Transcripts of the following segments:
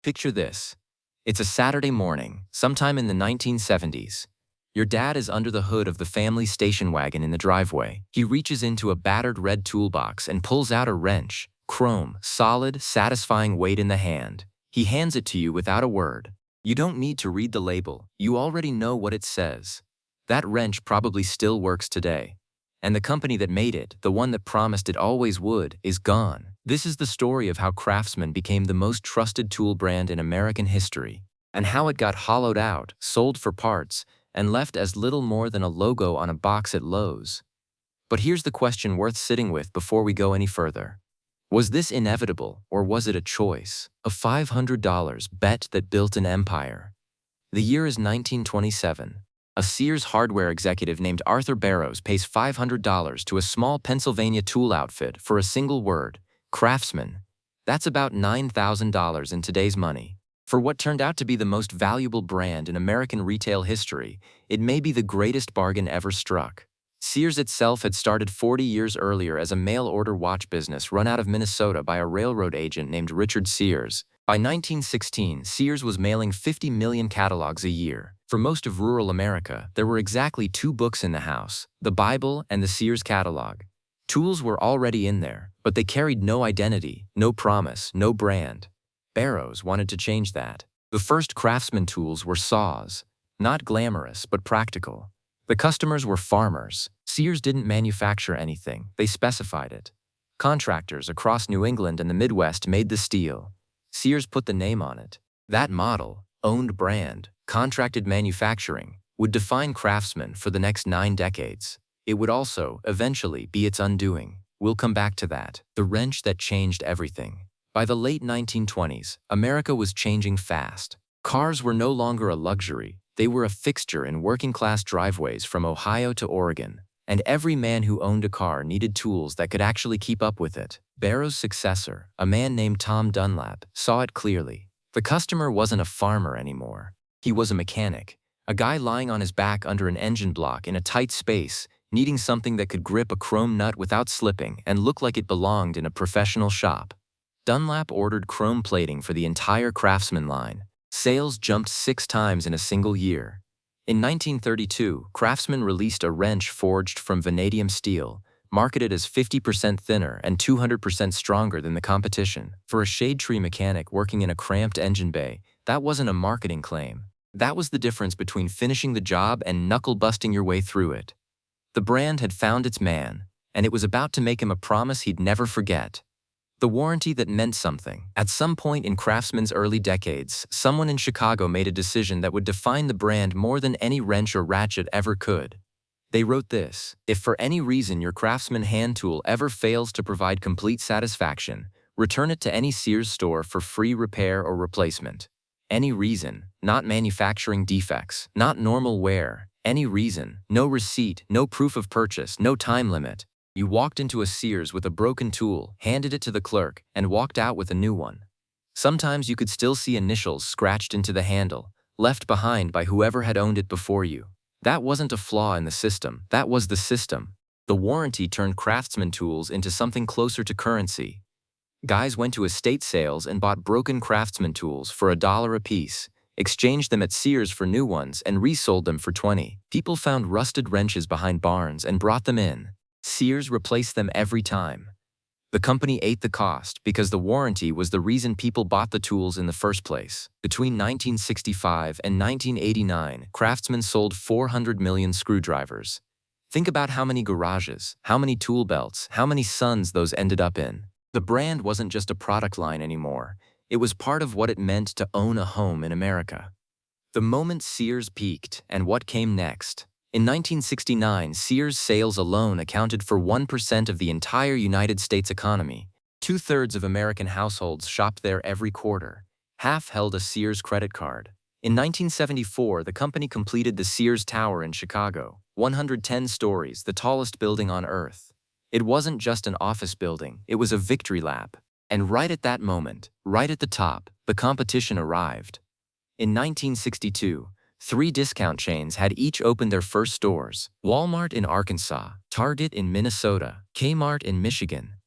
Picture this. It's a Saturday morning, sometime in the 1970s. Your dad is under the hood of the family station wagon in the driveway. He reaches into a battered red toolbox and pulls out a wrench, chrome, solid, satisfying weight in the hand. He hands it to you without a word. You don't need to read the label. You already know what it says. That wrench probably still works today. And the company that made it, the one that promised it always would, is gone. This is the story of how Craftsman became the most trusted tool brand in American history, and how it got hollowed out, sold for parts, and left as little more than a logo on a box at Lowe's. But here's the question worth sitting with before we go any further. Was this inevitable, or was it a choice? A $500 bet that built an empire. The year is 1927. A Sears hardware executive named Arthur Barrows pays $500 to a small Pennsylvania tool outfit for a single word, Craftsman. That's about $9,000 in today's money. For what turned out to be the most valuable brand in American retail history, it may be the greatest bargain ever struck. Sears itself had started 40 years earlier as a mail-order watch business run out of Minnesota by a railroad agent named Richard Sears. By 1916, Sears was mailing 50 million catalogs a year. For most of rural America, there were exactly two books in the house, the Bible and the Sears catalog. Tools were already in there, but they carried no identity, no promise, no brand. Barrows wanted to change that. The first Craftsman tools were saws, not glamorous but practical. The customers were farmers. Sears didn't manufacture anything, they specified it. Contractors across New England and the Midwest made the steel. Sears put the name on it. That model, owned brand, contracted manufacturing, would define Craftsman for the next 9 decades. It would also, eventually, be its undoing. We'll come back to that. The wrench that changed everything. By the late 1920s, America was changing fast. Cars were no longer a luxury. They were a fixture in working-class driveways from Ohio to Oregon. And every man who owned a car needed tools that could actually keep up with it. Barrows' successor, a man named Tom Dunlap, saw it clearly. The customer wasn't a farmer anymore. He was a mechanic, a guy lying on his back under an engine block in a tight space, needing something that could grip a chrome nut without slipping and look like it belonged in a professional shop. Dunlap ordered chrome plating for the entire Craftsman line. Sales jumped 6 times in a single year. In 1932, Craftsman released a wrench forged from vanadium steel, marketed as 50% thinner and 200% stronger than the competition. For a shade tree mechanic working in a cramped engine bay, that wasn't a marketing claim. That was the difference between finishing the job and knuckle-busting your way through it. The brand had found its man, and it was about to make him a promise he'd never forget. The warranty that meant something. At some point in Craftsman's early decades, someone in Chicago made a decision that would define the brand more than any wrench or ratchet ever could. They wrote this: "If for any reason your Craftsman hand tool ever fails to provide complete satisfaction, return it to any Sears store for free repair or replacement." Any reason, not manufacturing defects, not normal wear. Any reason, no receipt, no proof of purchase, no time limit. You walked into a Sears with a broken tool, handed it to the clerk, and walked out with a new one. Sometimes you could still see initials scratched into the handle, left behind by whoever had owned it before you. That wasn't a flaw in the system, that was the system. The warranty turned Craftsman tools into something closer to currency. Guys went to estate sales and bought broken Craftsman tools for $1 a piece, exchanged them at Sears for new ones, and resold them for $20. People found rusted wrenches behind barns and brought them in. Sears replaced them every time. The company ate the cost because the warranty was the reason people bought the tools in the first place. Between 1965 and 1989, Craftsman sold 400 million screwdrivers. Think about how many garages, how many tool belts, how many sons those ended up in. The brand wasn't just a product line anymore. It was part of what it meant to own a home in America. The moment Sears peaked, and what came next. In 1969, Sears sales alone accounted for 1% of the entire United States economy. 2/3 of American households shopped there every quarter. Half held a Sears credit card. In 1974, the company completed the Sears Tower in Chicago, 110 stories, the tallest building on Earth. It wasn't just an office building, it was a victory lap. And right at that moment, right at the top, the competition arrived. In 1962, 3 discount chains had each opened their first stores: Walmart in Arkansas, Target in Minnesota, Kmart in Michigan.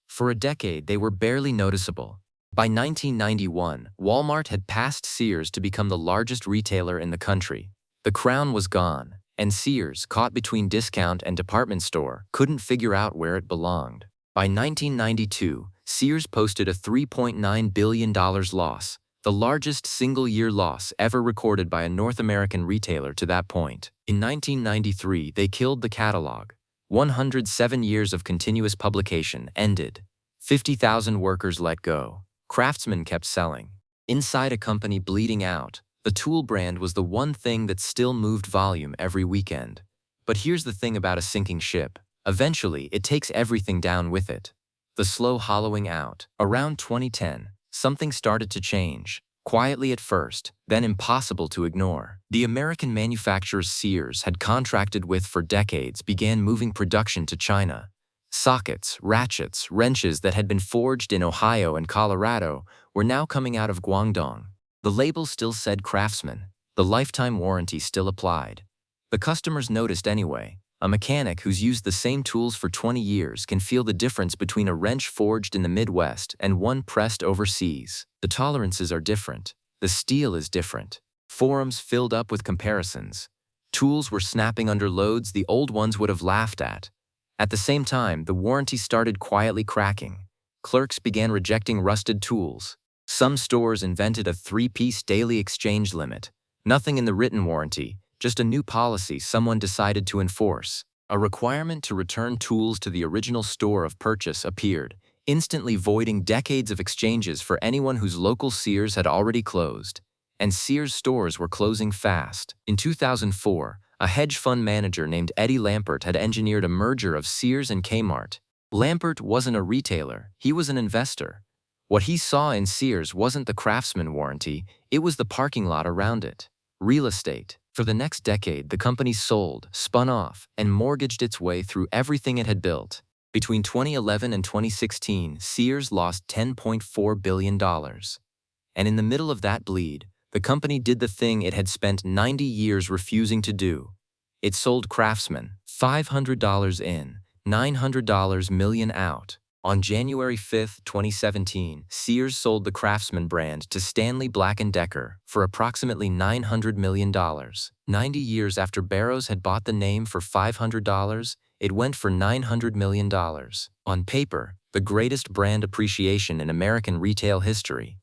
For a decade, they were barely noticeable. By 1991, Walmart had passed Sears to become the largest retailer in the country. The crown was gone, and Sears, caught between discount and department store, couldn't figure out where it belonged. By 1992, Sears posted a $3.9 billion loss, the largest single-year loss ever recorded by a North American retailer to that point. In 1993, they killed the catalog. 107 years of continuous publication ended. 50,000 workers let go. CRAFTSMAN kept selling. Inside a company bleeding out, the tool brand was the one thing that still moved volume every weekend. But here's the thing about a sinking ship. Eventually, it takes everything down with it. The slow hollowing out. Around 2010, something started to change. Quietly at first, then impossible to ignore. The American manufacturer Sears had contracted with for decades began moving production to China. Sockets, ratchets, wrenches that had been forged in Ohio and Colorado were now coming out of Guangdong. The label still said Craftsman. The lifetime warranty still applied. The customers noticed anyway. A mechanic who's used the same tools for 20 years can feel the difference between a wrench forged in the Midwest and one pressed overseas. The tolerances are different. The steel is different. Forums filled up with comparisons. Tools were snapping under loads the old ones would have laughed at. At the same time, the warranty started quietly cracking. Clerks began rejecting rusted tools. Some stores invented a 3-piece daily exchange limit. Nothing in the written warranty, just a new policy someone decided to enforce. A requirement to return tools to the original store of purchase appeared, instantly voiding decades of exchanges for anyone whose local Sears had already closed. And Sears stores were closing fast. In 2004, a hedge fund manager named Eddie Lampert had engineered a merger of Sears and Kmart. Lampert wasn't a retailer, he was an investor. What he saw in Sears wasn't the Craftsman warranty, it was the parking lot around it. Real estate. For the next decade, the company sold, spun off, and mortgaged its way through everything it had built. Between 2011 and 2016, Sears lost $10.4 billion. And in the middle of that bleed, the company did the thing it had spent 90 years refusing to do. It sold Craftsman, $500 in, $900 million out. On January 5, 2017, Sears sold the Craftsman brand to Stanley Black & Decker for approximately $900 million. 90 years after Barrows had bought the name for $500, it went for $900 million. On paper, the greatest brand appreciation in American retail history.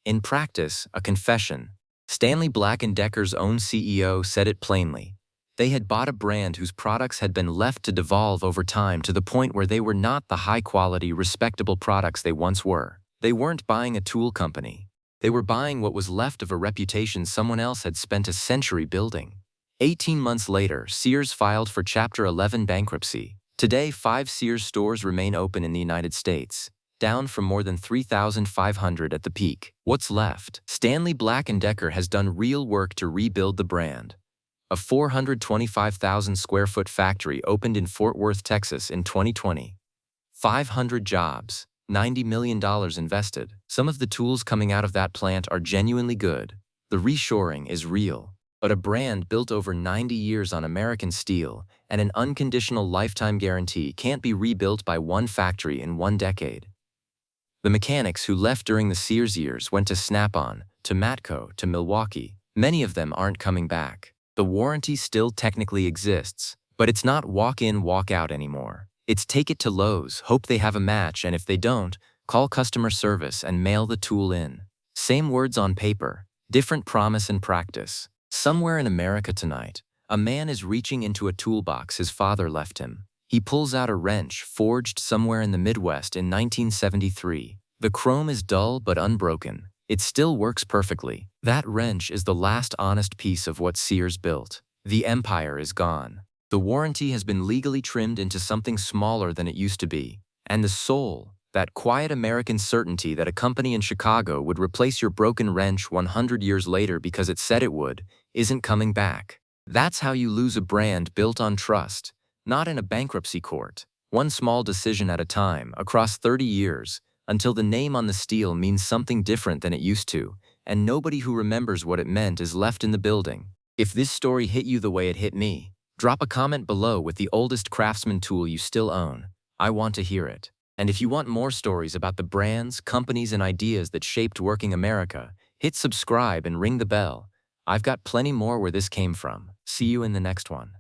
In practice, a confession. Stanley Black & Decker's own CEO said it plainly. They had bought a brand whose products had been left to devolve over time to the point where they were not the high-quality, respectable products they once were. They weren't buying a tool company. They were buying what was left of a reputation someone else had spent a century building. 18 months later, Sears filed for Chapter 11 bankruptcy. Today, 5 Sears stores remain open in the United States, down from more than 3,500 at the peak. What's left? Stanley Black & Decker has done real work to rebuild the brand. A 425,000 square foot factory opened in Fort Worth, Texas in 2020. 500 jobs, $90 million invested. Some of the tools coming out of that plant are genuinely good. The reshoring is real. But a brand built over 90 years on American steel and an unconditional lifetime guarantee can't be rebuilt by one factory in one decade. The mechanics who left during the Sears years went to Snap-on, to Matco, to Milwaukee. Many of them aren't coming back. The warranty still technically exists, but it's not walk-in, walk-out anymore. It's take it to Lowe's, hope they have a match, and if they don't, call customer service and mail the tool in. Same words on paper, different promise and practice. Somewhere in America tonight, a man is reaching into a toolbox his father left him. He pulls out a wrench forged somewhere in the Midwest in 1973. The chrome is dull but unbroken. It still works perfectly. That wrench is the last honest piece of what Sears built. The empire is gone. The warranty has been legally trimmed into something smaller than it used to be. And the soul, that quiet American certainty that a company in Chicago would replace your broken wrench 100 years later because it said it would, isn't coming back. That's how you lose a brand built on trust, not in a bankruptcy court. One small decision at a time, across 30 years, until the name on the steel means something different than it used to, and nobody who remembers what it meant is left in the building. If this story hit you the way it hit me, drop a comment below with the oldest Craftsman tool you still own. I want to hear it. And if you want more stories about the brands, companies, and ideas that shaped working America, hit subscribe and ring the bell. I've got plenty more where this came from. See you in the next one.